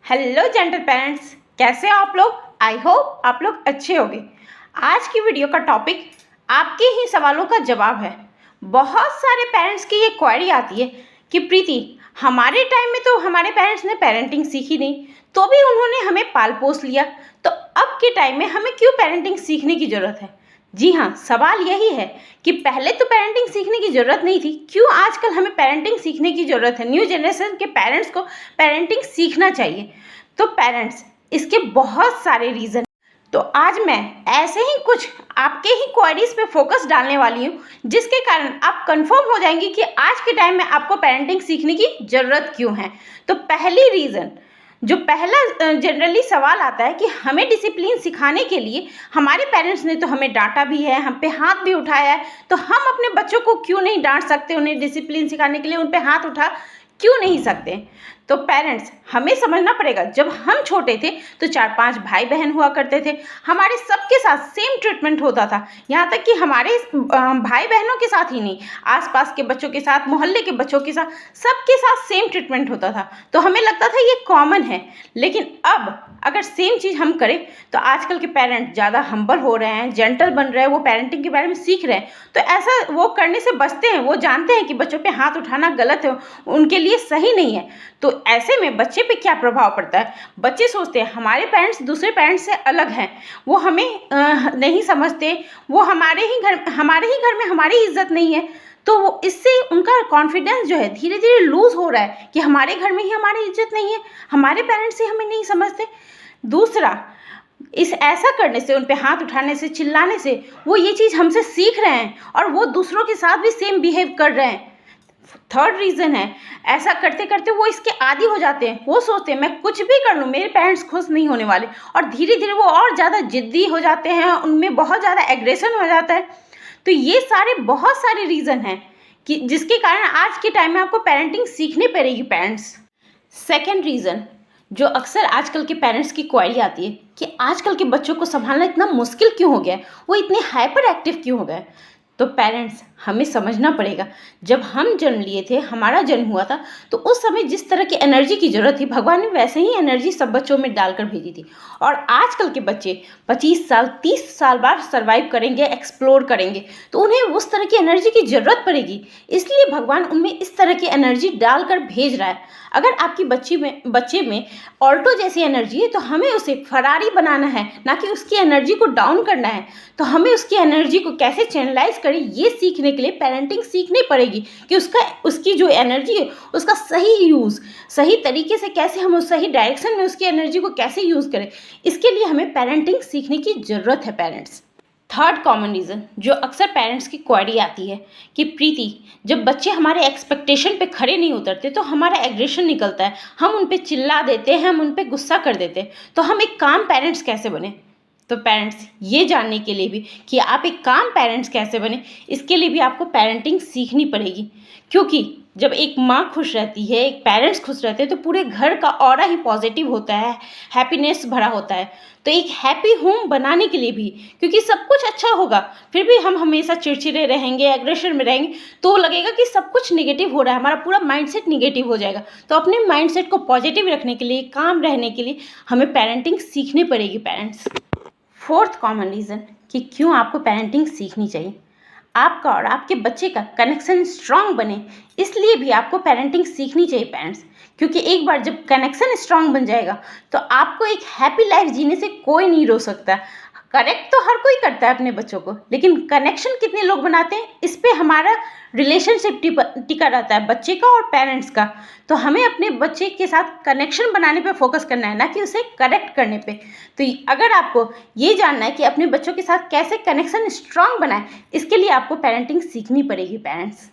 Hello gentle parents, कैसे हो आप लोग। आई होप आप लोग अच्छे होंगे। आज की वीडियो का टॉपिक आपके ही सवालों का जवाब है। बहुत सारे पेरेंट्स की ये क्वेरी आती है कि प्रीति, हमारे टाइम में तो हमारे पेरेंट्स ने पेरेंटिंग सीखी नहीं, तो भी उन्होंने हमें पाल पोस लिया, तो अब के टाइम में हमें क्यों पेरेंटिंग सीखने की ज़रूरत है। जी हाँ, सवाल यही है कि पहले तो पेरेंटिंग सीखने की ज़रूरत नहीं थी, क्यों आजकल हमें पेरेंटिंग सीखने की ज़रूरत है। न्यू जनरेशन के पेरेंट्स को पेरेंटिंग सीखना चाहिए। तो पेरेंट्स, इसके बहुत सारे रीज़न। तो आज मैं ऐसे ही कुछ आपके ही क्वेरीज पे फोकस डालने वाली हूँ, जिसके कारण आप कंफर्म हो जाएंगी कि आज के टाइम में आपको पेरेंटिंग सीखने की ज़रूरत क्यों है। तो पहली रीज़न, जो पहला जनरली सवाल आता है कि हमें डिसिप्लिन सिखाने के लिए हमारे पेरेंट्स ने तो हमें डांटा भी है, हम पे हाथ भी उठाया है, तो हम अपने बच्चों को क्यों नहीं डांट सकते, उन्हें डिसिप्लिन सिखाने के लिए उन पे हाथ उठा क्यों नहीं सकते। तो पेरेंट्स, हमें समझना पड़ेगा, जब हम छोटे थे तो 4-5 भाई बहन हुआ करते थे, हमारे सबके साथ सेम ट्रीटमेंट होता था। यहाँ तक कि हमारे भाई बहनों के साथ ही नहीं, आसपास के बच्चों के साथ, मोहल्ले के बच्चों के साथ, सबके साथ सेम ट्रीटमेंट होता था, तो हमें लगता था ये कॉमन है। लेकिन अब अगर सेम चीज़ हम करें तो आजकल के पेरेंट्स ज़्यादा हम्बल हो रहे हैं, जेंटल बन रहे हैं, वो पेरेंटिंग के बारे में सीख रहे हैं, तो ऐसा वो करने से बचते हैं। वो जानते हैं कि बच्चों पे हाथ उठाना गलत है, उनके लिए सही नहीं है। तो ऐसे में बच्चे पे क्या प्रभाव पड़ता है। बच्चे सोचते हैं हमारे पेरेंट्स दूसरे पेरेंट्स से अलग हैं, वो हमें नहीं समझते, वो हमारे ही घर में हमारी इज्जत नहीं है। तो वो इससे उनका कॉन्फिडेंस जो है धीरे धीरे लूज हो रहा है कि हमारे घर में ही हमारी इज्जत नहीं है, हमारे पेरेंट्स से हमें नहीं समझते। दूसरा, इस ऐसा करने से, उन पे हाथ उठाने से, चिल्लाने से, वो ये चीज़ हमसे सीख रहे हैं और वो दूसरों के साथ भी सेम बिहेव कर रहे हैं। थर्ड रीज़न है, ऐसा करते करते वो इसके आदी हो जाते हैं। वो सोचते हैं मैं कुछ भी कर लूँ, मेरे पेरेंट्स खुश नहीं होने वाले, और धीरे धीरे वो और ज़्यादा जिद्दी हो जाते हैं, उनमें बहुत ज़्यादा एग्रेशन हो जाता है। तो ये सारे बहुत सारे रीज़न हैं कि जिसके कारण आज के टाइम में आपको पेरेंटिंग सीखनी पड़ेगी पेरेंट्स। सेकेंड रीज़न, जो अक्सर आजकल के पेरेंट्स की क्वेरी आती है कि आजकल के बच्चों को संभालना इतना मुश्किल क्यों हो गया, वो इतने हाइपर एक्टिव क्यों हो गए। तो पेरेंट्स, हमें समझना पड़ेगा, जब हम जन्म लिए थे, हमारा जन्म हुआ था, तो उस समय जिस तरह की एनर्जी की ज़रूरत थी, भगवान ने वैसे ही एनर्जी सब बच्चों में डालकर भेजी थी। और आजकल के बच्चे 25 साल 30 साल बाद सर्वाइव करेंगे, एक्सप्लोर करेंगे, तो उन्हें उस तरह की एनर्जी की ज़रूरत पड़ेगी, इसलिए भगवान उनमें इस तरह की एनर्जी डालकर भेज रहा है। अगर आपकी बच्चे में ऑल्टो जैसी एनर्जी है, तो हमें उसे फरारी बनाना है, ना कि उसकी एनर्जी को डाउन करना है। तो हमें उसकी एनर्जी को कैसे चैनलाइज करें, ये सीखने के लिए पेरेंटिंग सीखनी पड़ेगी कि उसकी जो एनर्जी है उसका सही यूज़, सही तरीके से कैसे हम उस सही डायरेक्शन में उसकी एनर्जी को कैसे यूज़ करें, इसके लिए हमें पेरेंटिंग सीखने की ज़रूरत है पेरेंट्स। थर्ड कॉमन रीज़न, जो अक्सर पेरेंट्स की क्वेरी आती है कि प्रीति, जब बच्चे हमारे एक्सपेक्टेशन पे खड़े नहीं उतरते तो हमारा एग्रेशन निकलता है, हम उन पे चिल्ला देते हैं, हम उन पे गुस्सा कर देते हैं, तो हम एक काम पेरेंट्स कैसे बने। तो पेरेंट्स, ये जानने के लिए भी कि आप एक काम पेरेंट्स कैसे बने, इसके लिए भी आपको पेरेंटिंग सीखनी पड़ेगी। क्योंकि जब एक माँ खुश रहती है, एक पेरेंट्स खुश रहते हैं, तो पूरे घर का ऑरा ही पॉजिटिव होता है, हैप्पीनेस भरा होता है। तो एक हैप्पी होम बनाने के लिए भी, क्योंकि सब कुछ अच्छा होगा, फिर भी हम हमेशा चिड़चिड़े रहेंगे, एग्रेशन में रहेंगे, तो लगेगा कि सब कुछ निगेटिव हो रहा है, हमारा पूरा माइंडसेट निगेटिव हो जाएगा। तो अपने माइंडसेट को पॉजिटिव रखने के लिए, काम रहने के लिए हमें पेरेंटिंग सीखनी पड़ेगी पेरेंट्स। फोर्थ कॉमन रीज़न कि क्यों आपको पेरेंटिंग सीखनी चाहिए, आपका और आपके बच्चे का कनेक्शन स्ट्रांग बने, इसलिए भी आपको पेरेंटिंग सीखनी चाहिए पेरेंट्स। क्योंकि एक बार जब कनेक्शन स्ट्रांग बन जाएगा तो आपको एक हैप्पी लाइफ जीने से कोई नहीं रोक सकता। करेक्ट तो हर कोई करता है अपने बच्चों को, लेकिन कनेक्शन कितने लोग बनाते हैं, इस पे हमारा रिलेशनशिप टिका रहता है, बच्चे का और पेरेंट्स का। तो हमें अपने बच्चे के साथ कनेक्शन बनाने पे फोकस करना है, ना कि उसे करेक्ट करने पे। तो अगर आपको ये जानना है कि अपने बच्चों के साथ कैसे कनेक्शन स्ट्रांग बनाए, इसके लिए आपको पेरेंटिंग सीखनी पड़ेगी पेरेंट्स।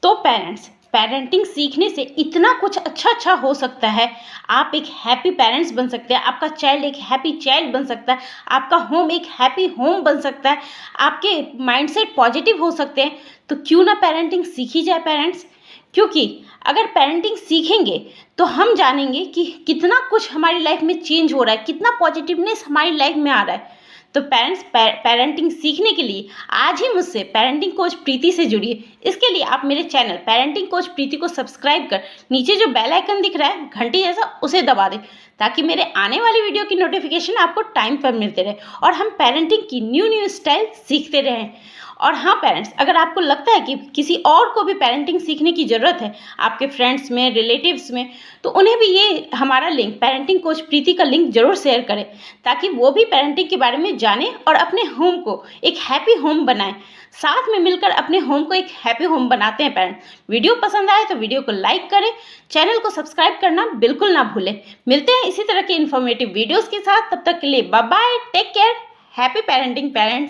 तो पेरेंट्स, पेरेंटिंग सीखने से इतना कुछ अच्छा हो सकता है। आप एक हैप्पी पेरेंट्स बन सकते हैं, आपका चाइल्ड एक हैप्पी चाइल्ड बन सकता है, आपका होम एक हैप्पी होम बन सकता है, आपके माइंडसेट पॉजिटिव हो सकते हैं। तो क्यों ना पेरेंटिंग सीखी जाए पेरेंट्स। क्योंकि अगर पेरेंटिंग सीखेंगे तो हम जानेंगे कि कितना कुछ हमारी लाइफ में चेंज हो रहा है, कितना पॉजिटिवनेस हमारी लाइफ में आ रहा है। तो पेरेंट्स, पेरेंटिंग सीखने के लिए आज ही मुझसे पेरेंटिंग कोच प्रीति से जुड़िए। इसके लिए आप मेरे चैनल पेरेंटिंग कोच प्रीति को सब्सक्राइब कर नीचे जो बेल आइकन दिख रहा है घंटी जैसा, उसे दबा दें, ताकि मेरे आने वाली वीडियो की नोटिफिकेशन आपको टाइम पर मिलते रहे और हम पेरेंटिंग की न्यू स्टाइल सीखते रहें। और हाँ पेरेंट्स, अगर आपको लगता है कि किसी और को भी पेरेंटिंग सीखने की ज़रूरत है, आपके फ्रेंड्स में, रिलेटिव्स में, तो उन्हें भी ये हमारा लिंक, पेरेंटिंग कोच प्रीति का लिंक जरूर शेयर करें, ताकि वो भी पेरेंटिंग के बारे में जाने और अपने होम को एक हैप्पी होम बनाएं। साथ में मिलकर अपने होम को एक हैप्पी होम बनाते हैं पेरेंट्स। वीडियो पसंद आए तो वीडियो को लाइक करें, चैनल को सब्सक्राइब करना बिल्कुल ना भूलें। मिलते हैं इसी तरह के इन्फॉर्मेटिव वीडियोज़ के साथ, तब तक के लिए bye bye, take care, happy parenting parents.